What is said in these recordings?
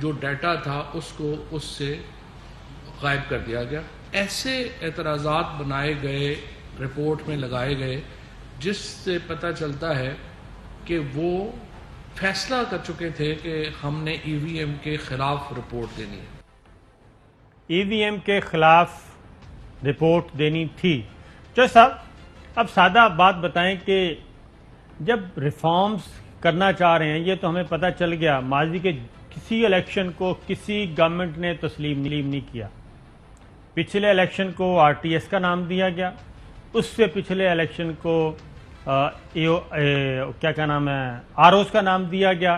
جو ڈیٹا تھا اس کو اس سے غائب کر دیا گیا. ایسے اعتراضات بنائے گئے، رپورٹ میں لگائے گئے، جس سے پتہ چلتا ہے کہ وہ فیصلہ کر چکے تھے کہ ہم نے ای وی ایم کے خلاف رپورٹ دینی ہے. ای وی ایم کے خلاف رپورٹ دینی تھی. چوہے صاحب اب سادہ بات بتائیں کہ جب ریفارمز کرنا چاہ رہے ہیں، یہ تو ہمیں پتہ چل گیا ماضی کے کسی الیکشن کو کسی گورنمنٹ نے تسلیم نہیں کیا. پچھلے الیکشن کو آر ٹی ایس کا نام دیا گیا، اس سے پچھلے الیکشن کو کیا نام ہے آر اوز کا نام دیا گیا،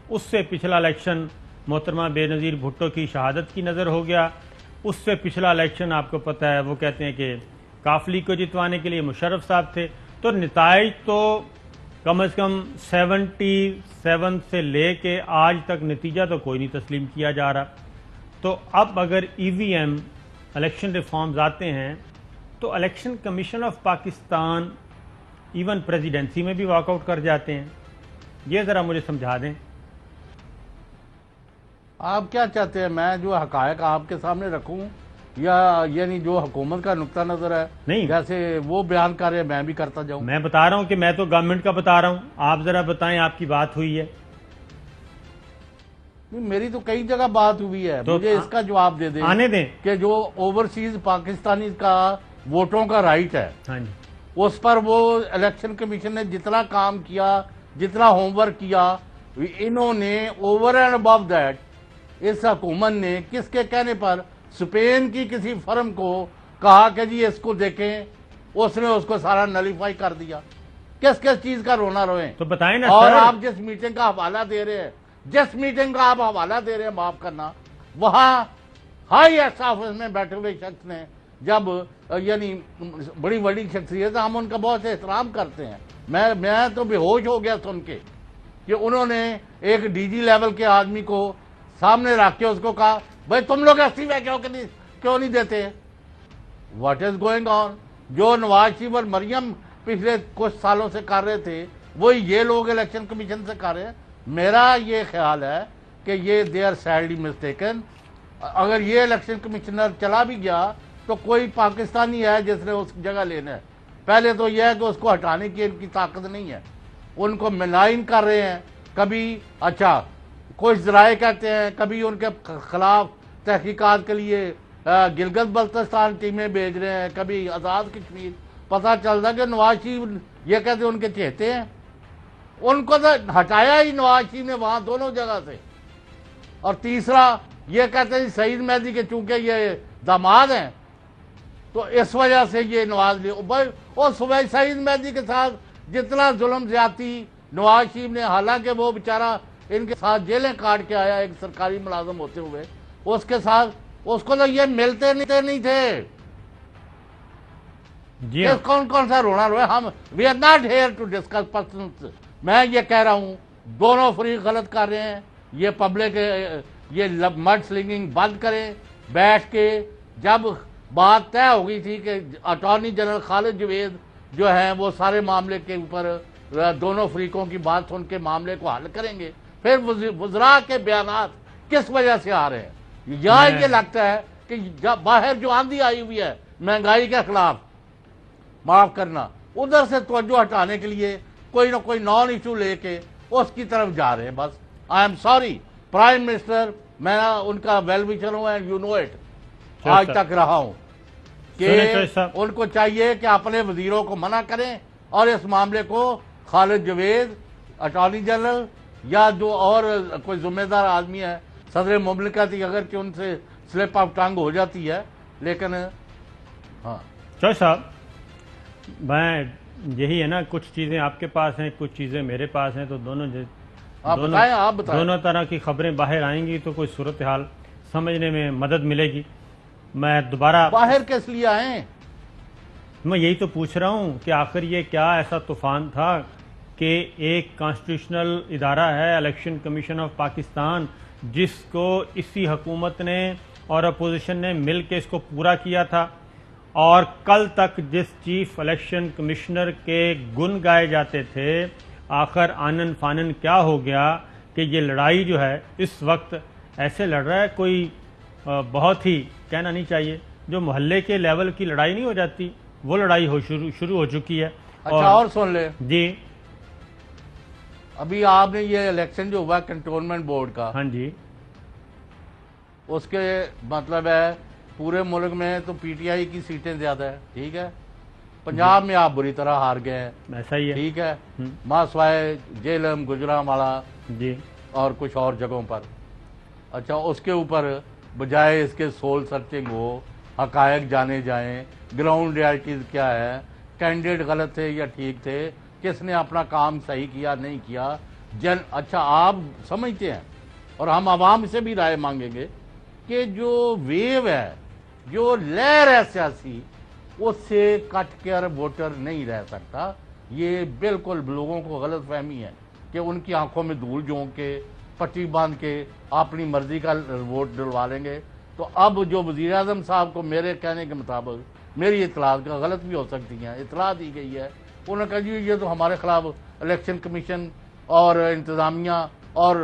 اس سے پچھلا الیکشن محترمہ بے نظیر بھٹو کی شہادت کی نظر ہو گیا، اس سے پچھلا الیکشن آپ کو پتہ ہے وہ کہتے ہیں کہ کافلی کو جتوانے کے لیے مشرف صاحب تھے. تو نتائج تو کم از کم 77 سے لے کے آج تک نتیجہ تو کوئی نہیں تسلیم کیا جا رہا. تو اب اگر ای وی ایم الیکشن ریفارمز آتے ہیں تو election commission of Pakistan even presidency میں بھی واک آؤٹ کر جاتے ہیں. یہ ذرا مجھے سمجھا دیں. آپ کیا چاہتے ہیں میں جو حقائق آپ کے سامنے رکھوں یا یعنی جو حکومت کا نقطہ نظر ہے نہیں، جیسے وہ بیان کر رہے ہیں میں بھی کرتا جاؤں؟ میں بتا رہا ہوں کہ میں تو گورنمنٹ کا بتا رہا ہوں، آپ ذرا بتائیں آپ کی بات ہوئی ہے. میری تو کئی جگہ بات ہوئی ہے، مجھے اس کا جواب دے دیں آنے دیں کہ جو اوورسیز پاکستانی کا ووٹوں کا رائٹ ہے، ہاں جی، اس پر وہ الیکشن کمیشن نے جتنا کام کیا، جتنا ہوم ورک کیا، انہوں نے اوور اینڈ ابو دیٹ اس حکومت نے کس کے کہنے پر اسپین کی کسی فرم کو کہا کہ جی اس کو دیکھیں، اس نے اس کو سارا نلیفائی کر دیا. کس کس چیز کا رونا روئیں؟ تو بتائیں نا اور سر. آپ جس میٹنگ کا حوالہ دے رہے ہیں، جس میٹنگ کا آپ حوالہ دے رہے ہیں، معاف کرنا، وہاں ہائی ایس آفس میں بیٹھے ہوئے شخص نے جب یعنی بڑی بڑی شخصیت، ہم ان کا بہت احترام کرتے ہیں. میں تو بے ہوش ہو گیا سن کے کہ انہوں نے ایک ڈی جی لیول کے آدمی کو سامنے رکھ کے اس کو کہا بھائی تم لوگ استعفے کیوں نہیں دیتے؟ What is going on? جو نواز شریف اور مریم پچھلے کچھ سالوں سے کر رہے تھے وہی یہ لوگ الیکشن کمیشن سے کر رہے ہیں. میرا یہ خیال ہے کہ یہ دے آر سیڈلی مسٹیکن. اگر یہ الیکشن کمشنر چلا بھی گیا تو کوئی پاکستانی ہے جس نے اس جگہ لینا ہے. پہلے تو یہ ہے کہ اس کو ہٹانے کی ان کی طاقت نہیں ہے، ان کو ملائن کر رہے ہیں. کبھی اچھا کچھ ذرائع کہتے ہیں، کبھی ان کے خلاف تحقیقات کے لیے گلگت بلتستان ٹیمیں بھیج رہے ہیں، کبھی آزاد کشمیر. پتہ چلتا کہ نواز شریف یہ کہتے ہیں ان کے چہتے ہیں، ان کو تو ہٹایا ہی نواز شریف نے وہاں دونوں جگہ سے. اور تیسرا یہ کہتے ہیں سعید مہدی کے چونکہ یہ داماد ہیں تو اس وجہ سے یہ نواز اور صبح سعید مہدی کے ساتھ جتنا ظلم زیادتی نواز شریف نے، حالانکہ وہ بیچارہ ان کے ساتھ جیلیں کاٹ کے آیا ایک سرکاری ملازم ہوتے ہوئے، اس کے ساتھ اس کو تو یہ ملتے نہیں تھے. جی کون سا رونا روئے؟ ہم we are not here to discuss persons. میں یہ کہہ رہا ہوں دونوں فریق غلط کر رہے ہیں. یہ پبلک یہ مڈ سلنگنگ بند کریں. بیٹھ کے جب بات طے ہو گئی تھی کہ اٹارنی جنرل خالد جوید جو ہیں وہ سارے معاملے کے اوپر دونوں فریقوں کی بات سن کے معاملے کو حل کریں گے، پھر وزراء کے بیانات کس وجہ سے آ رہے ہیں؟ یا یہ لگتا ہے کہ باہر جو آندھی آئی ہوئی ہے مہنگائی کے خلاف، معاف کرنا، ادھر سے توجہ ہٹانے کے لیے کوئی نہ کوئی نان ایشو لے کے اس کی طرف جا رہے ہیں. بس I am sorry prime minister, میں ان کا ویل وشر ہوں اینڈ یو نو اٹ، آج تک رہا ہوں کہ ان کو چاہیے کہ اپنے وزیروں کو منع کریں اور اس معاملے کو خالد جوید، اٹارنی جنرل یا جو اور کوئی ذمہ دار آدمی ہے، صدر مملکت اگر کہ ان سے سلپ آف ٹنگ ہو جاتی ہے. لیکن ہاں چوہے صاحب میں یہی ہے نا، کچھ چیزیں آپ کے پاس ہیں، کچھ چیزیں میرے پاس ہیں، تو آپ بتائیں. دونوں طرح کی خبریں باہر آئیں گی تو کوئی صورتحال سمجھنے میں مدد ملے گی. میں دوبارہ باہر کس لیے آئیں؟ میں یہی تو پوچھ رہا ہوں کہ آخر یہ کیا ایسا طوفان تھا کہ ایک کانسٹیٹیوشنل ادارہ ہے الیکشن کمیشن آف پاکستان، جس کو اسی حکومت نے اور اپوزیشن نے مل کے اس کو پورا کیا تھا، اور کل تک جس چیف الیکشن کمشنر کے گن گائے جاتے تھے، آخر آنن فانن کیا ہو گیا کہ یہ لڑائی جو ہے اس وقت ایسے لڑ رہا ہے کوئی بہت ہی کہنا نہیں چاہیے جو محلے کے لیول کی لڑائی نہیں ہو جاتی وہ لڑائی شروع ہو چکی ہے. اچھا اور سن لے جی ابھی آپ نے یہ الیکشن جو ہوا کنٹونمنٹ بورڈ کا, ہاں جی, اس کے مطلب ہے پورے ملک میں تو پی ٹی آئی کی سیٹیں زیادہ ہے, ٹھیک ہے, پنجاب میں آپ بری طرح ہار گئے ہیں, ایسا ہی ہے, ٹھیک ہے, ماں سوائے جیلم گجرانوالا جی, اور کچھ اور جگہوں پر. اچھا اس کے اوپر بجائے اس کے سول سرچنگ ہو, حقائق جانے جائیں, گراؤنڈ ریالٹیز کیا ہے, کینڈیڈیٹ غلط تھے یا ٹھیک تھے, کس نے اپنا کام صحیح کیا نہیں کیا, اچھا آپ سمجھتے ہیں اور ہم عوام سے بھی رائے مانگیں گے کہ جو ویو ہے, جو لہر ہے سیاسی, اس سے کٹ کر ووٹر نہیں رہ سکتا. یہ بالکل لوگوں کو غلط فہمی ہے کہ ان کی آنکھوں میں دھول جھونک کے پٹی باندھ کے اپنی مرضی کا ووٹ ڈلوا لیں گے. تو اب جو وزیر اعظم صاحب کو میرے کہنے کے مطابق میری اطلاعات کا غلط بھی ہو سکتی ہیں, اطلاع دی گئی ہے, انہوں نے کہا جی یہ تو ہمارے خلاف الیکشن کمیشن اور انتظامیہ اور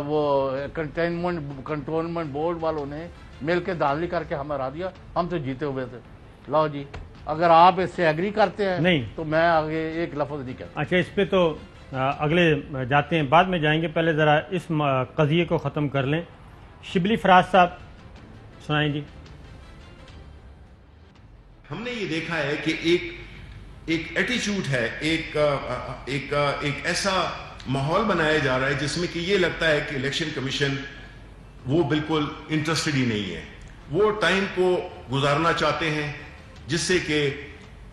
وہ کنٹونمنٹ بورڈ والوں نے مل کے دھاندلی کر کے ہمیں ہرا دیا, ہم تو جیتے ہوئے تھے. لاؤ جی اگر آپ اس سے ایگری کرتے ہیں نہیں تو میں آگے ایک لفظ نہیں کہتا. اچھا اس پہ تو اگلے جاتے ہیں, بعد میں جائیں گے, پہلے ذرا اس قضیے کو ختم کر لیں. شبلی فراز صاحب سنائیں جی. ہم نے یہ دیکھا ہے کہ ایک ایٹیچیوڈ ہے, ایک ایسا ماحول بنایا جا رہا ہے جس میں کہ یہ لگتا ہے کہ الیکشن کمیشن وہ بالکل انٹرسٹڈ ہی نہیں ہے. وہ ٹائم کو گزارنا چاہتے ہیں جس سے کہ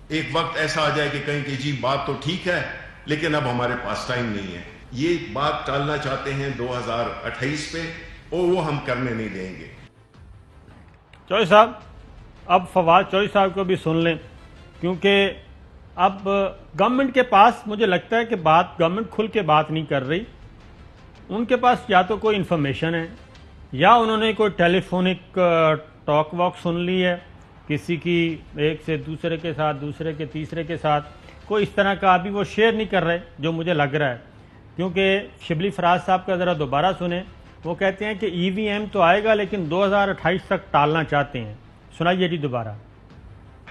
ایک وقت ایسا آ جائے کہ کہیں کہ جی بات تو ٹھیک ہے لیکن اب ہمارے پاس ٹائم نہیں ہے. یہ بات ٹالنا چاہتے ہیں 2028 پہ, اور وہ ہم کرنے نہیں دیں گے. چوہدری صاحب, اب فواد چوہدری صاحب کو بھی سن لیں, کیونکہ اب گورنمنٹ کے پاس مجھے لگتا ہے کہ گورنمنٹ کھل کے بات نہیں کر رہی. ان کے پاس یا تو کوئی انفارمیشن ہے یا انہوں نے کوئی ٹیلی فونک ٹاک واک سن لی ہے کسی کی, ایک سے دوسرے کے ساتھ, دوسرے کے تیسرے کے ساتھ, کوئی اس طرح کا ابھی وہ شیئر نہیں کر رہے جو مجھے لگ رہا ہے. کیونکہ شبلی فراز صاحب کا ذرا دوبارہ سنیں, وہ کہتے ہیں کہ ای وی ایم تو آئے گا لیکن 2028 تک ٹالنا چاہتے ہیں. سنائیے جی دوبارہ.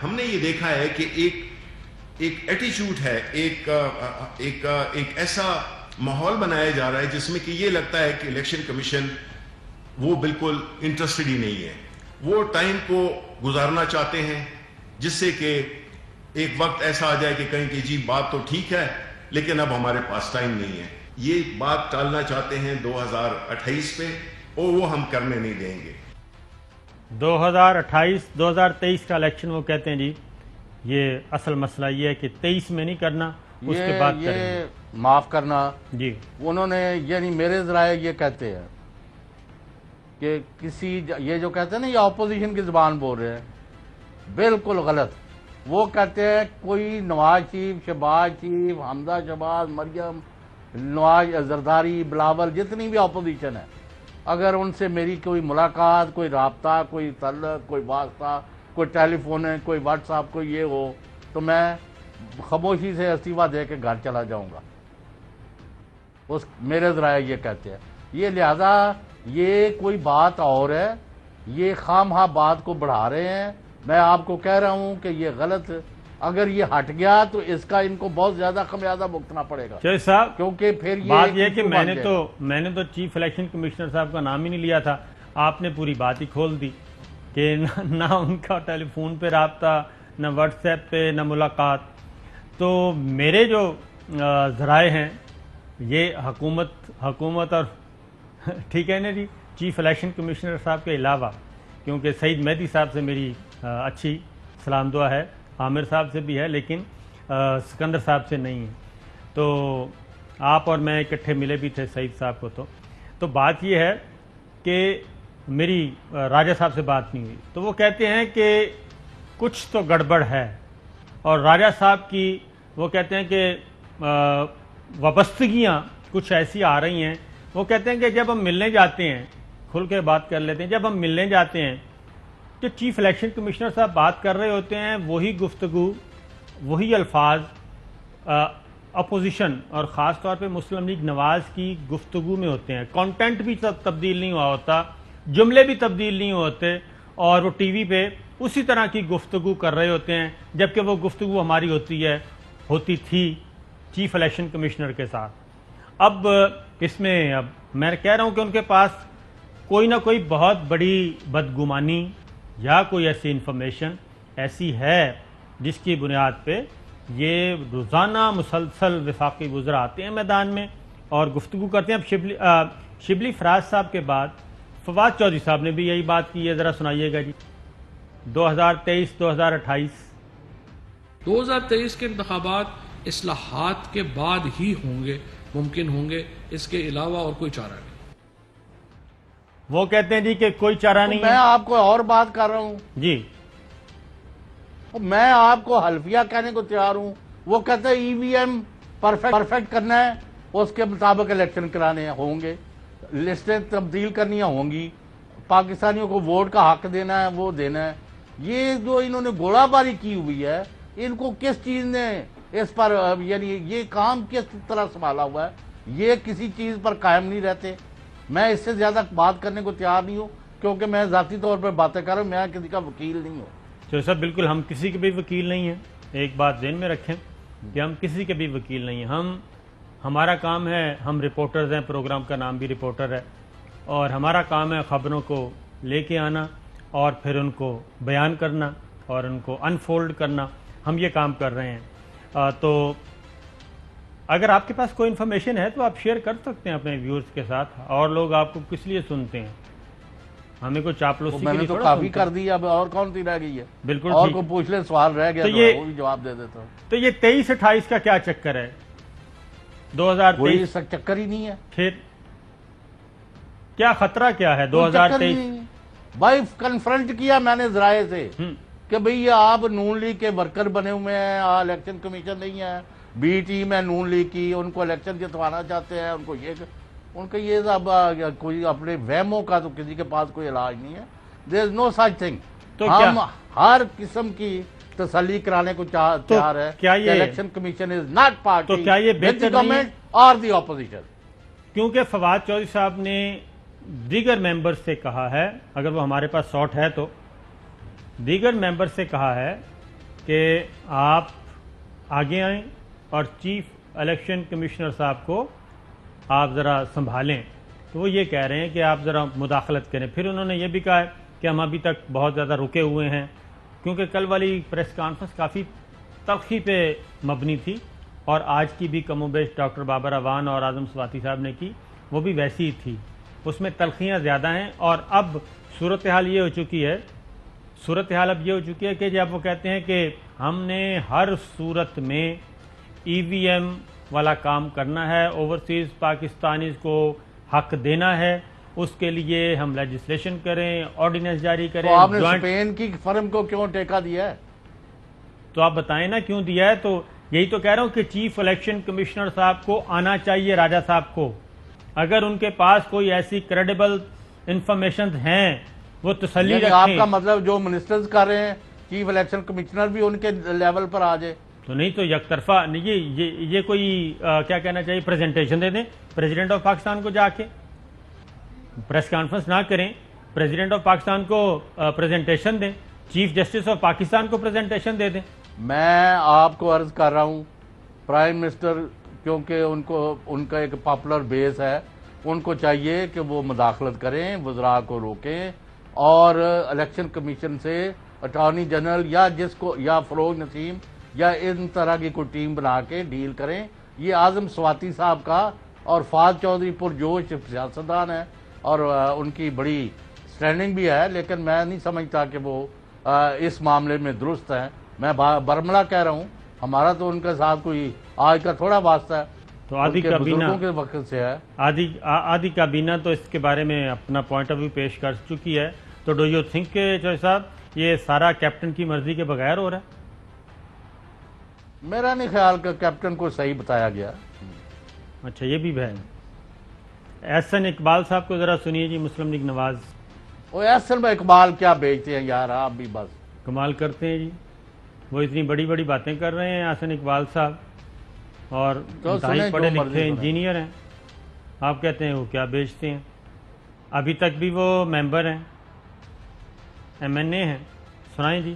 ہم نے یہ دیکھا ہے کہ ایک ایٹیچیوڈ ہے, ایک ایسا ماحول بنایا جا رہا ہے جس میں کہ یہ لگتا ہے کہ الیکشن کمیشن وہ بالکل انٹرسٹڈ ہی نہیں ہے. وہ ٹائم کو گزارنا چاہتے ہیں جس سے کہ ایک وقت ایسا آ جائے کہ کہیں کہ جی بات تو ٹھیک ہے لیکن اب ہمارے پاس ٹائم نہیں ہے. یہ بات ٹالنا چاہتے ہیں 2028 پہ, اور وہ ہم کرنے نہیں دیں گے. 2023 کا الیکشن وہ کہتے ہیں جی یہ اصل مسئلہ یہ ہے کہ 23 میں نہیں کرنا, اس کے بعد کریں گے. یہ معاف کرنا جی, انہوں نے یعنی میرے ذرائع یہ کہتے ہیں کہ یہ جو کہتے ہیں نا یہ اپوزیشن کی زبان بول رہے ہیں, بالکل غلط. وہ کہتے ہیں کوئی نواز شریف, شہباز شریف, حمزہ شہباز, مریم نواز, زرداری, بلاول, جتنی بھی اپوزیشن ہے, اگر ان سے میری کوئی ملاقات, کوئی رابطہ, کوئی تعلق, کوئی واسطہ, کوئی ٹیلی فون ہے, کوئی واٹس ایپ, کوئی یہ ہو, تو میں خاموشی سے استعفیٰ دے کے گھر چلا جاؤں گا. میرے ذرائع یہ کہتے ہیں. یہ لہذا یہ کوئی بات اور ہے, یہ خام خواہ بات کو بڑھا رہے ہیں. میں آپ کو کہہ رہا ہوں کہ یہ غلط, اگر یہ ہٹ گیا تو اس کا ان کو بہت زیادہ خمیازہ بھگتنا پڑے گا. چوہدری صاحب کیونکہ پھر بات یہ کہ میں نے تو چیف الیکشن کمشنر صاحب کا نام ہی نہیں لیا تھا, آپ نے پوری بات ہی کھول دی کہ نہ ان کا ٹیلی فون پہ رابطہ, نہ واٹس ایپ پہ, نہ ملاقات. تو میرے جو ذرائع ہیں یہ حکومت اور ٹھیک ہے نا جی, چیف الیکشن کمشنر صاحب کے علاوہ, کیونکہ سعید مہدی صاحب سے میری اچھی سلام دعا ہے, عامر صاحب سے بھی ہے, لیکن سکندر صاحب سے نہیں ہے. تو آپ اور میں اکٹھے ملے بھی تھے سعید صاحب کو. تو بات یہ ہے کہ میری راجہ صاحب سے بات نہیں ہوئی, تو وہ کہتے ہیں کہ کچھ تو گڑبڑ ہے, اور راجہ صاحب کی وہ کہتے ہیں کہ وابستگیاں کچھ ایسی آ رہی ہیں. وہ کہتے ہیں کہ جب ہم ملنے جاتے ہیں, کھل کے بات کر لیتے ہیں, جب ہم ملنے جاتے ہیں تو چیف الیکشن کمشنر صاحب بات کر رہے ہوتے ہیں, وہی گفتگو, وہی الفاظ, اپوزیشن اور خاص طور پہ مسلم لیگ نواز کی گفتگو میں ہوتے ہیں، کانٹینٹ بھی تبدیل نہیں ہوا ہوتا، جملے بھی تبدیل نہیں ہوتے، اور وہ ٹی وی پہ اسی طرح کی گفتگو کر رہے ہوتے ہیں، جبکہ وہ گفتگو ہماری ہوتی تھی چیف الیکشن کمشنر کے ساتھ۔ اب اس میں اب میں کہہ رہا ہوں کہ ان کے پاس کوئی نہ کوئی بہت بڑی بدگمانی یا کوئی ایسی انفارمیشن ایسی ہے جس کی بنیاد پہ یہ روزانہ مسلسل وفاقی وزراء آتے ہیں میدان میں اور گفتگو کرتے ہیں۔ اب شبلی فراز صاحب کے بعد فواد چودھری صاحب نے بھی یہی بات کی ہے، ذرا سنائیے گا جی۔ 2023-2028 2023 کے انتخابات اصلاحات کے بعد ہی ممکن ہوں گے، اس کے علاوہ اور کوئی چارہ نہیں۔ وہ کہتے ہیں جی کہ کوئی چارہ نہیں ہے۔ میں آپ کو اور بات کر رہا ہوں جی، میں آپ کو حلفیہ کہنے کو تیار ہوں، وہ کہتے ہیں ای وی ایم پرفیکٹ کرنا ہے، اس کے مطابق الیکشن کرانے ہوں گے، لسٹیں تبدیل کرنی ہوں گی، پاکستانیوں کو ووٹ کا حق دینا ہے، وہ دینا ہے۔ یہ جو انہوں نے گولا باری کی ہوئی ہے، ان کو کس چیز نے اس پر یعنی یہ کام کس طرح سنبھالا ہوا ہے، یہ کسی چیز پر قائم نہیں رہتے۔ میں اس سے زیادہ بات کرنے کو تیار نہیں ہوں، کیونکہ میں ذاتی طور پر باتیں کر رہا ہوں، میں کسی کا وکیل نہیں ہوں۔ چلو صاحب، بالکل ہم کسی کے بھی وکیل نہیں ہیں، ایک بات ذہن میں رکھیں کہ ہم کسی کے بھی وکیل نہیں ہیں۔ ہمارا کام ہے، ہم رپورٹرز ہیں، پروگرام کا نام بھی رپورٹر ہے، اور ہمارا کام ہے خبروں کو لے کے آنا اور پھر ان کو بیان کرنا اور ان کو انفولڈ کرنا، ہم یہ کام کر رہے ہیں۔ تو اگر آپ کے پاس کوئی انفارمیشن ہے تو آپ شیئر کر سکتے ہیں اپنے ویورز کے ساتھ، اور لوگ آپ کو کس لیے سنتے ہیں، ہمیں کوئی چاپلوسی کے میں نے لیے تو تھوڑا کافی سنتے کر ہیں۔ دی، اب اور کون سی رہ گئی ہے؟ بالکل اور ٹھیک۔ کو پوچھ لے، سوال رہ گیا تو تو یہ- وہ بھی جواب دے دیتا ہوں۔ تو یہ 23-28 کا کیا چکر ہے؟ 2023 کوئی چکر ہی نہیں ہے، پھر کیا خطرہ کیا ہے؟ کوئی چکر ہی 2023 نہیں ہے۔ بھائی کنفرنٹ کیا میں نے ذرائع سے کہ بھئی یہ آپ نون لیگ کے ورکر بنے ہوئے ہیں، الیکشن کمیشن نہیں ہے، بی ٹیم ہے نون لیگ کی، ان کو الیکشن جتوانا چاہتے ہیں، ان کو ان کا یہ اب کوئی اپنے وہموں کا تو کسی کے پاس کوئی علاج نہیں ہے۔ دیر از نو سچ تھنگ۔ تو ہم کیا- ہر قسم کی تسلی کرانے کو تیار ہے کیا کہ یہ- election commission is not party تو کیا یہ بہتر نہیں ہے؟ گورنمنٹ اور دی اپوزیشن۔ کیونکہ فواد چودھری صاحب نے دیگر ممبر سے کہا ہے، اگر وہ ہمارے پاس ساٹ ہے تو دیگر ممبر سے کہا ہے کہ آپ آگے آئیں اور چیف الیکشن کمشنر صاحب کو آپ ذرا سنبھالیں، تو وہ یہ کہہ رہے ہیں کہ آپ ذرا مداخلت کریں۔ پھر انہوں نے یہ بھی کہا ہے کہ ہم ابھی تک بہت زیادہ رکے ہوئے ہیں، کیونکہ کل والی پریس کانفرنس کافی تلخی پہ مبنی تھی، اور آج کی بھی کم و بیش ڈاکٹر بابر اعوان اور اعظم سواتی صاحب نے کی، وہ بھی ویسی ہی تھی، اس میں تلخیاں زیادہ ہیں۔ اور اب صورتحال یہ ہو چکی ہے کہ جب وہ کہتے ہیں کہ ہم نے ہر صورت میں ای وی ایم والا کام کرنا ہے، اوورسیز پاکستانیز کو حق دینا ہے، اس کے لیے ہم لیجسلیشن کریں، آرڈیننس جاری کریں۔ تو آپ نے جوائنٹ- اسپین کی فرم کو کیوں ٹیکا دیا ہے؟ تو آپ بتائیں نا کیوں دیا ہے؟ تو یہی تو کہہ رہا ہوں کہ چیف الیکشن کمشنر صاحب کو آنا چاہیے، راجہ صاحب کو، اگر ان کے پاس کوئی ایسی کریڈیبل انفارمیشن ہیں وہ تسلی یعنی آپ رکھیں۔ کا مطلب جو منسٹرز کر رہے ہیں، چیف الیکشن کمشنر بھی ان کے لیول پر آ جائے؟ تو نہیں تو یک طرفہ نہیں، یہ کوئی کیا کہنا چاہیے، پریزنٹیشن دے دیں پریزیڈنٹ آف پاکستان کو، جا کے پریس کانفرنس نہ کریں، پریزیڈنٹ آف پاکستان کو پریزنٹیشن دیں، چیف جسٹس آف پاکستان کو پریزنٹیشن دے دیں۔ میں آپ کو عرض کر رہا ہوں، پرائم منسٹر کیونکہ ان کا ایک پاپولر بیس ہے، ان کو چاہیے کہ وہ مداخلت کریں، وزراء کو روکیں، اور الیکشن کمیشن سے اٹارنی جنرل یا فروغ نسیم یا ان طرح کی کوئی ٹیم بنا کے ڈیل کریں۔ یہ اعظم سواتی صاحب کا اور فواد چودھری پرجوش سیاستدان ہے، اور ان کی بڑی سٹینڈنگ بھی ہے، لیکن میں نہیں سمجھتا کہ وہ اس معاملے میں درست ہیں۔ میں برملا کہہ رہا ہوں، ہمارا تو ان کے ساتھ کوئی آج کا تھوڑا واسطہ ہے، تو آدھی ان کے کابینہ بزرگوں کے وقت سے ہے۔ آدھی کابینہ تو اس کے بارے میں اپنا پوائنٹ آف ویو پیش کر چکی ہے۔ تو ڈو یو تھنک کہ چوہدری صاحب یہ سارا کیپٹن کی مرضی کے بغیر ہو رہا ہے؟ میرا نہیں خیال کہ کیپٹن کو صحیح بتایا گیا۔ اچھا، یہ بھی ہے۔ احسن اقبال صاحب کو ذرا سنیے جی، مسلم لیگ نواز وہ اصل میں اقبال کیا بیچتے ہیں یار، آپ بھی بس کمال کرتے ہیں جی، وہ اتنی بڑی بڑی باتیں کر رہے ہیں احسن اقبال صاحب، اور تو انتہائی سنیں، پڑھے جو مرضی لکھے سنیں۔ انجینئر ہیں. آپ کہتے ہیں وہ کیا بیچتے ہیں؟ ابھی تک بھی وہ ممبر ہیں، MNA ہیں. سنائیں جی.